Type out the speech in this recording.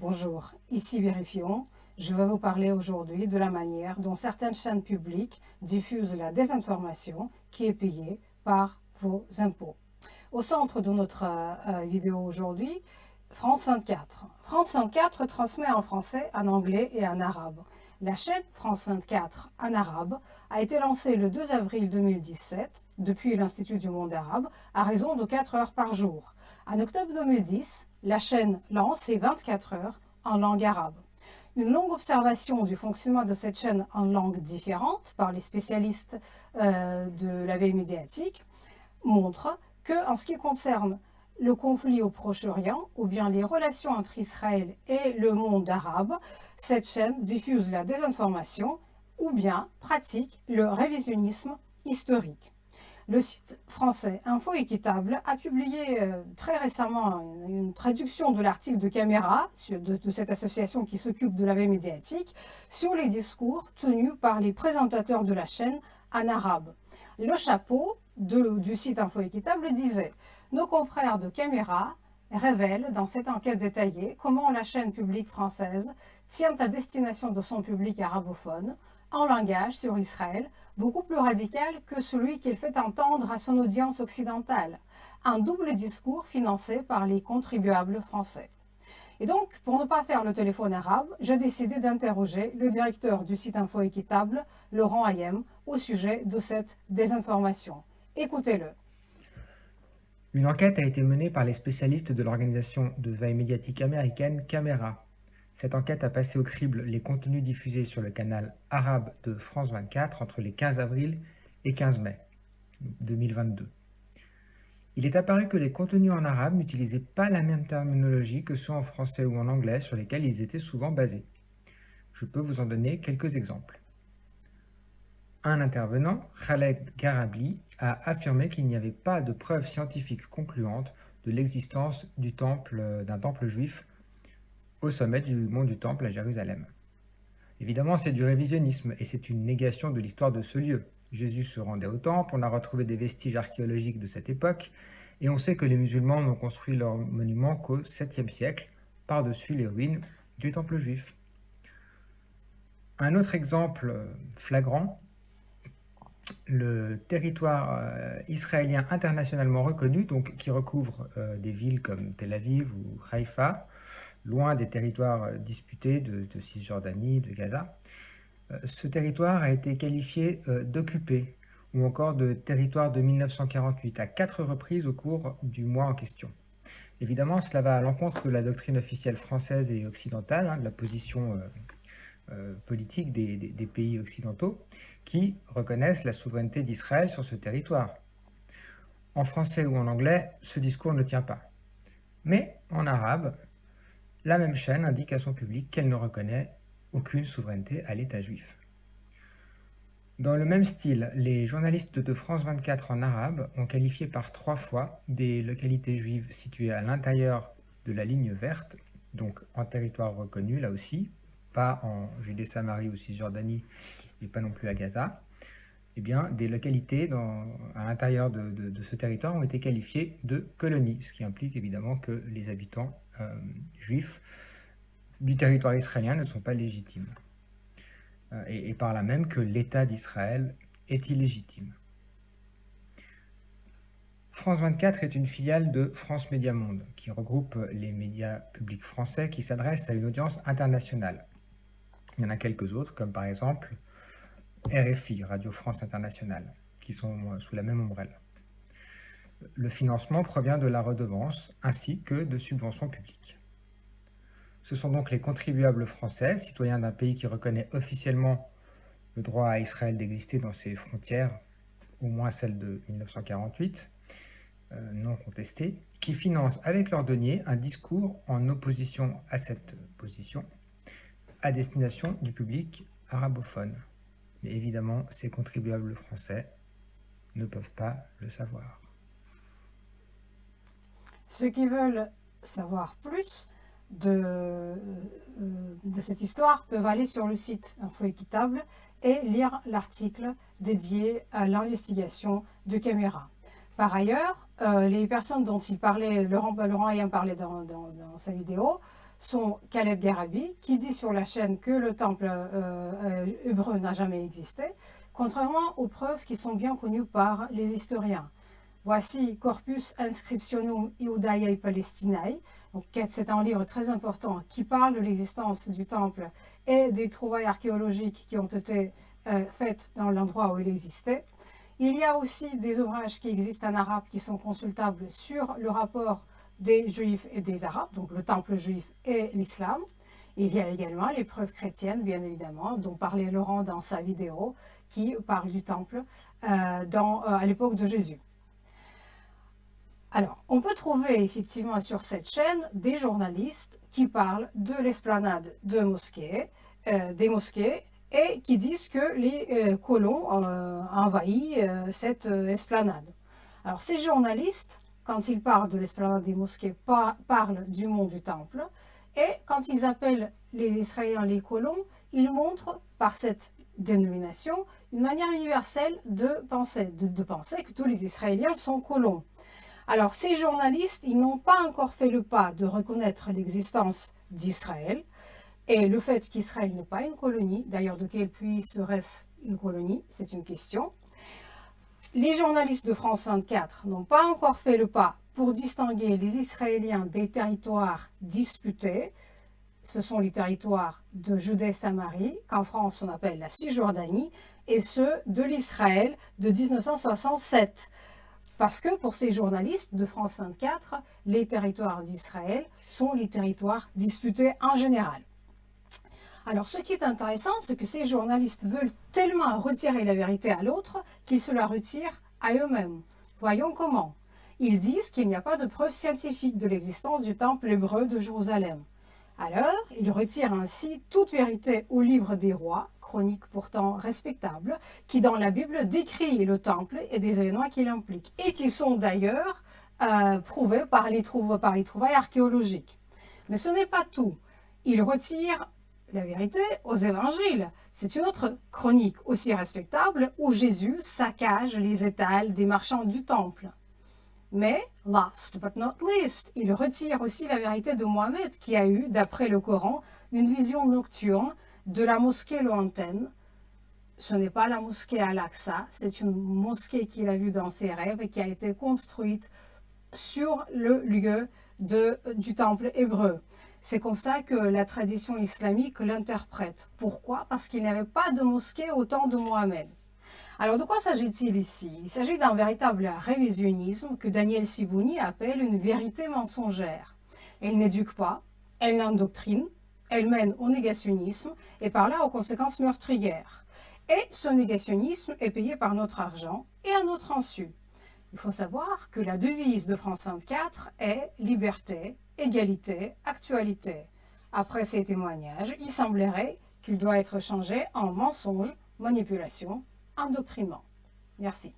Bonjour, ici Vérifions. Je vais vous parler aujourd'hui de la manière dont certaines chaînes publiques diffusent la désinformation qui est payée par vos impôts. Au centre de notre vidéo aujourd'hui, France 24. France 24 transmet en français, en anglais et en arabe. La chaîne France 24 en arabe a été lancée le 2 avril 2017 depuis l'Institut du monde arabe à raison de 4 heures par jour. En octobre 2010, la chaîne lance ses 24 heures en langue arabe. Une longue observation du fonctionnement de cette chaîne en langues différentes par les spécialistes de la veille médiatique montre que, en ce qui concerne le conflit au Proche-Orient ou bien les relations entre Israël et le monde arabe, cette chaîne diffuse la désinformation ou bien pratique le révisionnisme historique. Le site français Info Équitable a publié très récemment une traduction de l'article de Caméra de cette association qui s'occupe de la veille médiatique sur les discours tenus par les présentateurs de la chaîne en arabe. Le chapeau du site Info Équitable disait « Nos confrères de Caméra révèlent dans cette enquête détaillée comment la chaîne publique française tient à destination de son public arabophone en langage sur Israël beaucoup plus radical que celui qu'il fait entendre à son audience occidentale, un double discours financé par les contribuables français. » Et donc, pour ne pas faire le téléphone arabe, j'ai décidé d'interroger le directeur du site Info Équitable, Laurent Hayem, au sujet de cette désinformation. Écoutez-le. Une enquête a été menée par les spécialistes de l'organisation de veille médiatique américaine Camera. Cette enquête a passé au crible les contenus diffusés sur le canal arabe de France 24 entre les 15 avril et 15 mai 2022. Il est apparu que les contenus en arabe n'utilisaient pas la même terminologie que ceux en français ou en anglais sur lesquels ils étaient souvent basés. Je peux vous en donner quelques exemples. Un intervenant, Khaled Garabli, a affirmé qu'il n'y avait pas de preuves scientifiques concluantes de l'existence d'un temple juif au sommet du mont du Temple à Jérusalem. Évidemment, c'est du révisionnisme et c'est une négation de l'histoire de ce lieu. Jésus se rendait au temple, on a retrouvé des vestiges archéologiques de cette époque, et on sait que les musulmans n'ont construit leur monument qu'au 7e siècle, par-dessus les ruines du temple juif. Un autre exemple flagrant, le territoire israélien internationalement reconnu, donc qui recouvre des villes comme Tel Aviv ou Haïfa, loin des territoires disputés de Cisjordanie, de Gaza. Ce territoire a été qualifié d'occupé ou encore de territoire de 1948 à 4 reprises au cours du mois en question. Évidemment, cela va à l'encontre de la doctrine officielle française et occidentale, de la position politique des pays occidentaux qui reconnaissent la souveraineté d'Israël sur ce territoire. En français ou en anglais, ce discours ne tient pas. Mais en arabe, la même chaîne indique à son public qu'elle ne reconnaît aucune souveraineté à l'État juif. Dans le même style, les journalistes de France 24 en arabe ont qualifié par 3 fois des localités juives situées à l'intérieur de la ligne verte, donc en territoire reconnu là aussi, pas en Judée-Samarie ou Cisjordanie et pas non plus à Gaza, eh bien, des localités à l'intérieur de ce territoire ont été qualifiées de colonies, ce qui implique évidemment que les habitants juifs du territoire israélien ne sont pas légitimes. Et par là même que l'État d'Israël est illégitime. France 24 est une filiale de France Médias Monde, qui regroupe les médias publics français qui s'adressent à une audience internationale. Il y en a quelques autres, comme par exemple RFI, Radio France Internationale, qui sont sous la même ombrelle. Le financement provient de la redevance ainsi que de subventions publiques. Ce sont donc les contribuables français, citoyens d'un pays qui reconnaît officiellement le droit à Israël d'exister dans ses frontières, au moins celles de 1948, non contestées, qui financent avec leurs deniers un discours en opposition à cette position, à destination du public arabophone. Mais évidemment, ces contribuables français ne peuvent pas le savoir. Ceux qui veulent savoir plus de cette histoire peuvent aller sur le site Info Équitable et lire l'article dédié à l'investigation de Caméra. Par ailleurs, les personnes dont il parlait, Laurent Hayem parlait dans sa vidéo, sont Khaled Garabi, qui dit sur la chaîne que le temple hébreu n'a jamais existé, contrairement aux preuves qui sont bien connues par les historiens. Voici Corpus Inscriptionum Iudaeae Palestinae. C'est un livre très important qui parle de l'existence du temple et des trouvailles archéologiques qui ont été faites dans l'endroit où il existait. Il y a aussi des ouvrages qui existent en arabe qui sont consultables sur le rapport des Juifs et des Arabes, donc le temple juif et l'islam. Il y a également les preuves chrétiennes, bien évidemment, dont parlait Laurent dans sa vidéo, qui parle du temple à l'époque de Jésus. Alors, on peut trouver effectivement sur cette chaîne des journalistes qui parlent de l'esplanade des mosquées, et qui disent que les colons envahissent cette esplanade. Alors, ces journalistes, quand ils parlent de l'esplanade des mosquées, parlent du mont du Temple, et quand ils appellent les Israéliens les colons, ils montrent par cette dénomination une manière universelle de penser que tous les Israéliens sont colons. Alors, ces journalistes, ils n'ont pas encore fait le pas de reconnaître l'existence d'Israël et le fait qu'Israël n'est pas une colonie. D'ailleurs, de quel pays serait-ce une colonie? C'est une question. Les journalistes de France 24 n'ont pas encore fait le pas pour distinguer les Israéliens des territoires disputés. Ce sont les territoires de Judée-Samarie, qu'en France on appelle la Cisjordanie, et ceux de l'Israël de 1967. Parce que pour ces journalistes de France 24, les territoires d'Israël sont les territoires disputés en général. Alors ce qui est intéressant, c'est que ces journalistes veulent tellement retirer la vérité à l'autre qu'ils se la retirent à eux-mêmes. Voyons comment. Ils disent qu'il n'y a pas de preuve scientifique de l'existence du temple hébreu de Jérusalem. Alors, ils retirent ainsi toute vérité au livre des rois, chronique pourtant respectable, qui dans la Bible décrit le temple et des événements qu'il implique, et qui sont d'ailleurs prouvés par les trouvailles archéologiques. Mais ce n'est pas tout. Ils retirent la vérité aux évangiles. C'est une autre chronique aussi respectable où Jésus saccage les étals des marchands du temple. Mais, last but not least, il retire aussi la vérité de Mohammed qui a eu, d'après le Coran, une vision nocturne de la mosquée lointaine. Ce n'est pas la mosquée Al-Aqsa, c'est une mosquée qu'il a vue dans ses rêves et qui a été construite sur le lieu du temple hébreu. C'est comme ça que la tradition islamique l'interprète. Pourquoi? Parce qu'il n'y avait pas de mosquée au temps de Mohammed. Alors, de quoi s'agit-il ici? Il s'agit d'un véritable révisionnisme que Daniel Sibouni appelle une vérité mensongère. Elle n'éduque pas, elle endoctrine, elle mène au négationnisme et par là aux conséquences meurtrières. Et ce négationnisme est payé par notre argent et à notre insu. Il faut savoir que la devise de France 24 est liberté, égalité, actualité. Après ces témoignages, il semblerait qu'il doit être changé en mensonge, manipulation, endoctrinement. Merci.